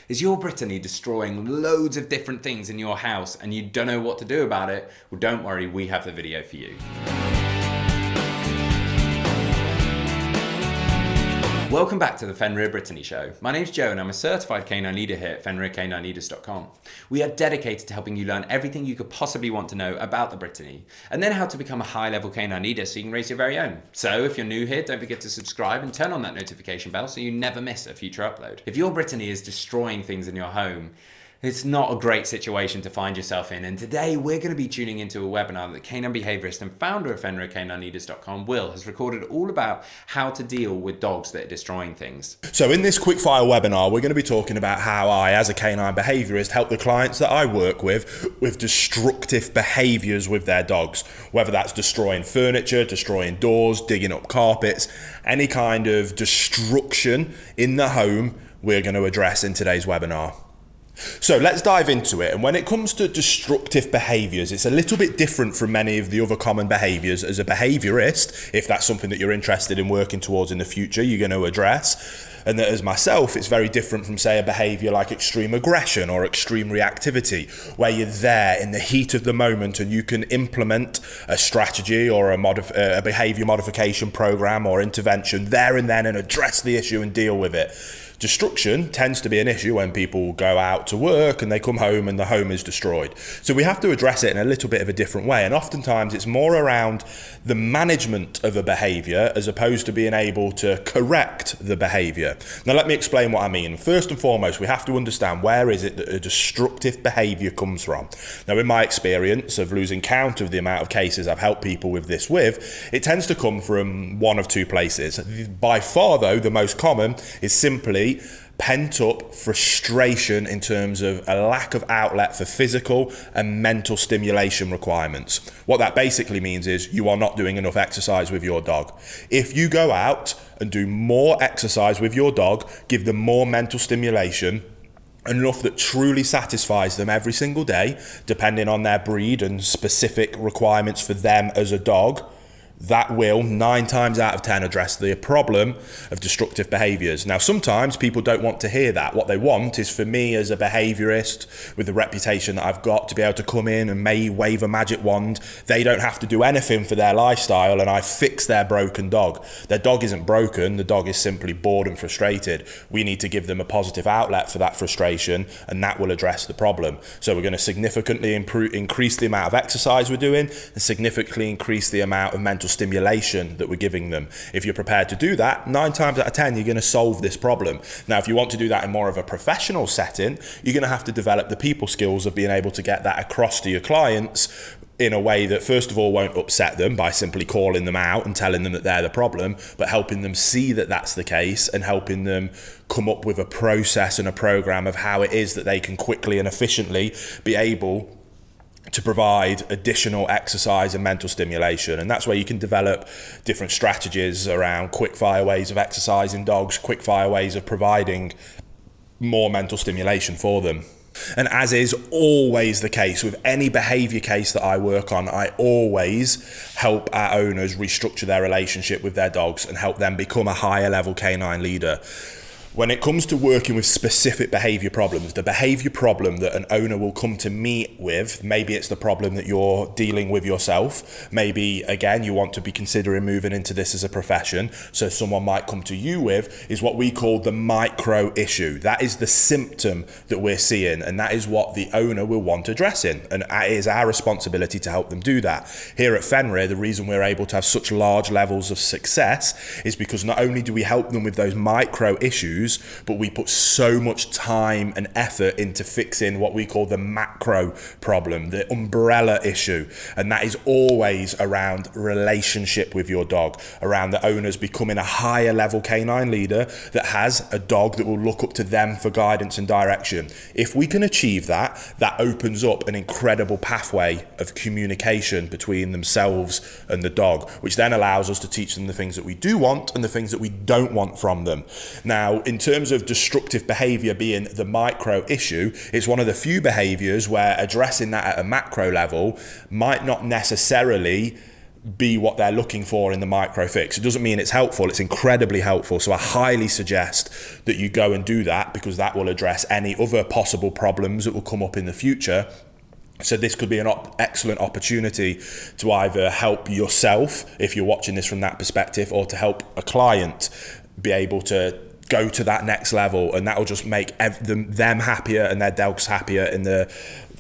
Is your Brittany destroying loads of different things in your house and you don't know what to do about it? Well, don't worry, we have the video for you. Welcome back to the Fenrir Brittany Show. My name's Joe and I'm a certified canine leader here at FenrirCanineLeaders.com. We are dedicated to helping you learn everything you could possibly want to know about the Brittany, and then how to become a high-level canine leader so you can raise your very own. So if you're new here, don't forget to subscribe and turn on that notification bell so you never miss a future upload. If your Brittany is destroying things in your home, it's not a great situation to find yourself in, and today we're going to be tuning into a webinar that canine behaviorist and founder of FenrirCanineLeaders.com, Will, has recorded all about how to deal with dogs that are destroying things. So in this quickfire webinar, we're going to be talking about how I, as a canine behaviorist, help the clients that I work with destructive behaviors with their dogs, whether that's destroying furniture, destroying doors, digging up carpets, any kind of destruction in the home we're going to address in today's webinar. So let's dive into it. And when it comes to destructive behaviors, it's a little bit different from many of the other common behaviors. As a behaviorist, if that's something that you're interested in working towards in the future, you're going to address. And that as myself, it's very different from, say, a behavior like extreme aggression or extreme reactivity, where you're there in the heat of the moment and you can implement a strategy or a behavior modification program or intervention there and then and address the issue and deal with it. Destruction tends to be an issue when people go out to work and they come home and the home is destroyed. So we have to address it in a little bit of a different way. And oftentimes it's more around the management of a behavior as opposed to being able to correct the behavior. Now let me explain what I mean. First and foremost, we have to understand where is it that a destructive behavior comes from. Now in my experience of losing count of the amount of cases I've helped people with this with, it tends to come from one of two places. By far though, the most common is simply pent up frustration in terms of a lack of outlet for physical and mental stimulation requirements. What that basically means is you are not doing enough exercise with your dog. If you go out and do more exercise with your dog, give them more mental stimulation, enough that truly satisfies them every single day, depending on their breed and specific requirements for them as a dog, that will 9 times out of 10 address the problem of destructive behaviors. Now, sometimes people don't want to hear that. What they want is for me as a behaviorist with the reputation that I've got to be able to come in and may wave a magic wand. They don't have to do anything for their lifestyle and I fix their broken dog. Their dog isn't broken. The dog is simply bored and frustrated. We need to give them a positive outlet for that frustration and that will address the problem. So we're going to significantly increase the amount of exercise we're doing and significantly increase the amount of mental stimulation that we're giving them. If you're prepared to do that, 9 times out of 10 you're going to solve this problem. Now if you want to do that in more of a professional setting, you're going to have to develop the people skills of being able to get that across to your clients in a way that first of all won't upset them by simply calling them out and telling them that they're the problem, but helping them see that that's the case and helping them come up with a process and a program of how it is that they can quickly and efficiently be able to provide additional exercise and mental stimulation. And that's where you can develop different strategies around quick fire ways of exercising dogs, quick fire ways of providing more mental stimulation for them. And as is always the case with any behavior case that I work on, I always help our owners restructure their relationship with their dogs and help them become a higher level canine leader. When it comes to working with specific behavior problems, the behavior problem that an owner will come to me with, maybe it's the problem that you're dealing with yourself. Maybe, again, you want to be considering moving into this as a profession. So someone might come to you with is what we call the micro issue. That is the symptom that we're seeing, and that is what the owner will want addressing. And it is our responsibility to help them do that. Here at Fenrir, the reason we're able to have such large levels of success is because not only do we help them with those micro issues, but we put so much time and effort into fixing what we call the macro problem, the umbrella issue. And that is always around relationship with your dog, around the owners becoming a higher level canine leader that has a dog that will look up to them for guidance and direction. If we can achieve that, that opens up an incredible pathway of communication between themselves and the dog, which then allows us to teach them the things that we do want and the things that we don't want from them. Now, in terms of destructive behavior being the micro issue, it's one of the few behaviors where addressing that at a macro level might not necessarily be what they're looking for in the micro fix. It doesn't mean it's helpful. It's incredibly helpful. So I highly suggest that you go and do that, because that will address any other possible problems that will come up in the future. So this could be an excellent opportunity to either help yourself, if you're watching this from that perspective, or to help a client be able to go to that next level, and that will just make them happier and their dogs happier in the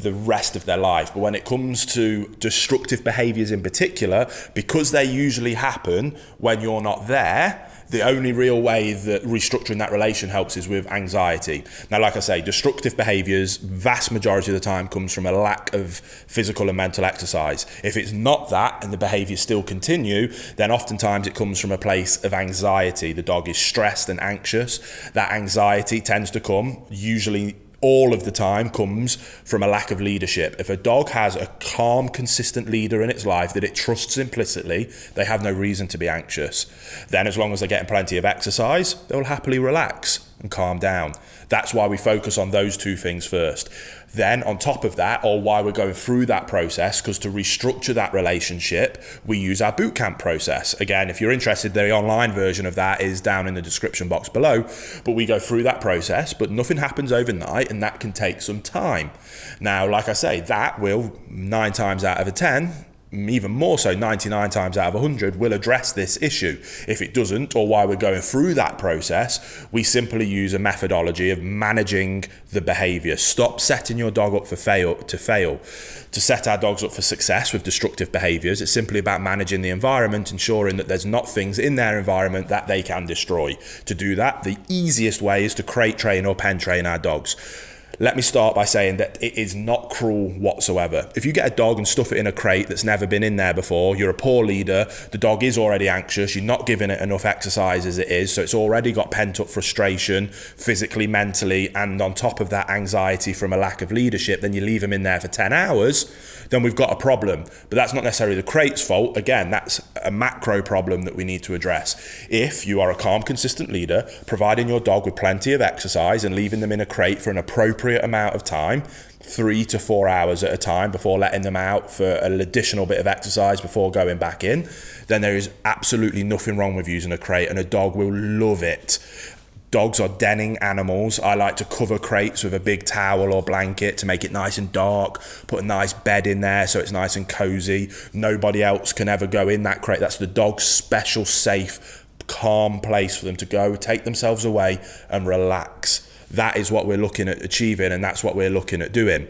rest of their life. But when it comes to destructive behaviors in particular, because they usually happen when you're not there, the only real way that restructuring that relation helps is with anxiety. Now, like I say, destructive behaviors, vast majority of the time, comes from a lack of physical and mental exercise. If it's not that and the behaviors still continue, then oftentimes it comes from a place of anxiety. The dog is stressed and anxious. That anxiety tends to come, usually all of the time, comes from a lack of leadership. If a dog has a calm, consistent leader in its life that it trusts implicitly, they have no reason to be anxious. Then, as long as they're getting plenty of exercise, they'll happily relax and calm down. That's why we focus on those two things first. Then, on top of that, or why we're going through that process, because to restructure that relationship, we use our bootcamp process. Again, if you're interested, the online version of that is down in the description box below. But we go through that process, but nothing happens overnight, and that can take some time. Now, like I say, that will 9 times out of 10, even more so 99 times out of 100, will address this issue. If it doesn't, or while we're going through that process, we simply use a methodology of managing the behavior. Stop setting your dog up to fail. To set our dogs up for success with destructive behaviors, it's simply about managing the environment, ensuring that there's not things in their environment that they can destroy. To do that, the easiest way is to crate train or pen train our dogs. Let me start by saying that it is not cruel whatsoever. If you get a dog and stuff it in a crate that's never been in there before, you're a poor leader, the dog is already anxious, you're not giving it enough exercise as it is, so it's already got pent-up frustration, physically, mentally, and on top of that, anxiety from a lack of leadership, then you leave them in there for 10 hours, then we've got a problem. But that's not necessarily the crate's fault. Again, that's a macro problem that we need to address. If you are a calm, consistent leader, providing your dog with plenty of exercise and leaving them in a crate for an appropriate amount of time, 3 to 4 hours at a time, before letting them out for an additional bit of exercise before going back in, then there is absolutely nothing wrong with using a crate, and a dog will love it. Dogs are denning animals. I like to cover crates with a big towel or blanket to make it nice and dark, put a nice bed in there so it's nice and cozy. Nobody else can ever go in that crate. That's the dog's special, safe, calm place for them to go, take themselves away and relax. That is what we're looking at achieving, and that's what we're looking at doing.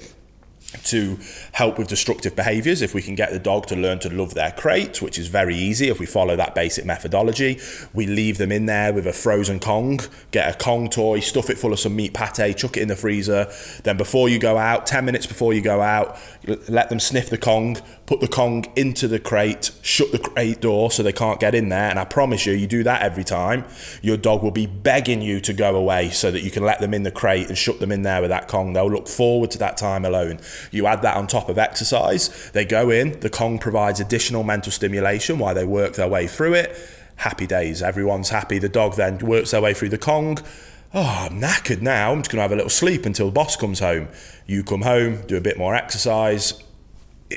To help with destructive behaviors, if we can get the dog to learn to love their crate, which is very easy if we follow that basic methodology, we leave them in there with a frozen Kong, get a Kong toy, stuff it full of some meat pate, chuck it in the freezer, then before you go out, 10 minutes before you go out, let them sniff the Kong, put the Kong into the crate, shut the crate door so they can't get in there, and I promise you, you do that every time, your dog will be begging you to go away so that you can let them in the crate and shut them in there with that Kong. They'll look forward to that time alone. You add that on top of exercise, they go in, the Kong provides additional mental stimulation while they work their way through it. Happy days, everyone's happy. The dog then works their way through the Kong. Oh, I'm knackered now, I'm just gonna have a little sleep until the boss comes home. You come home, do a bit more exercise.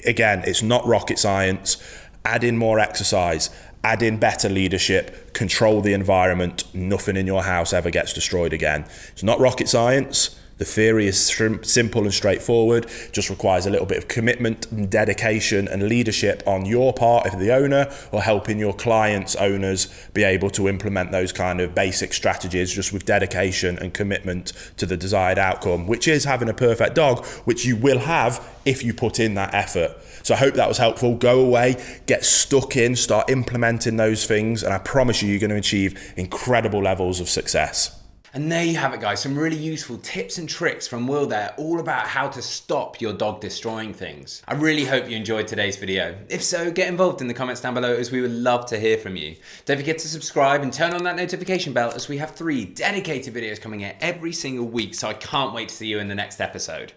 Again, it's not rocket science. Add in more exercise, add in better leadership, control the environment, nothing in your house ever gets destroyed again. It's not rocket science. The theory is simple and straightforward, just requires a little bit of commitment and dedication and leadership on your part if the owner, or helping your clients' owners be able to implement those kind of basic strategies just with dedication and commitment to the desired outcome, which is having a perfect dog, which you will have if you put in that effort. So I hope that was helpful. Go away, get stuck in, start implementing those things, and I promise you, you're going to achieve incredible levels of success. And there you have it, guys. Some really useful tips and tricks from Will there, all about how to stop your dog destroying things. I really hope you enjoyed today's video. If so, get involved in the comments down below, as we would love to hear from you. Don't forget to subscribe and turn on that notification bell, as we have 3 dedicated videos coming out every single week, so I can't wait to see you in the next episode.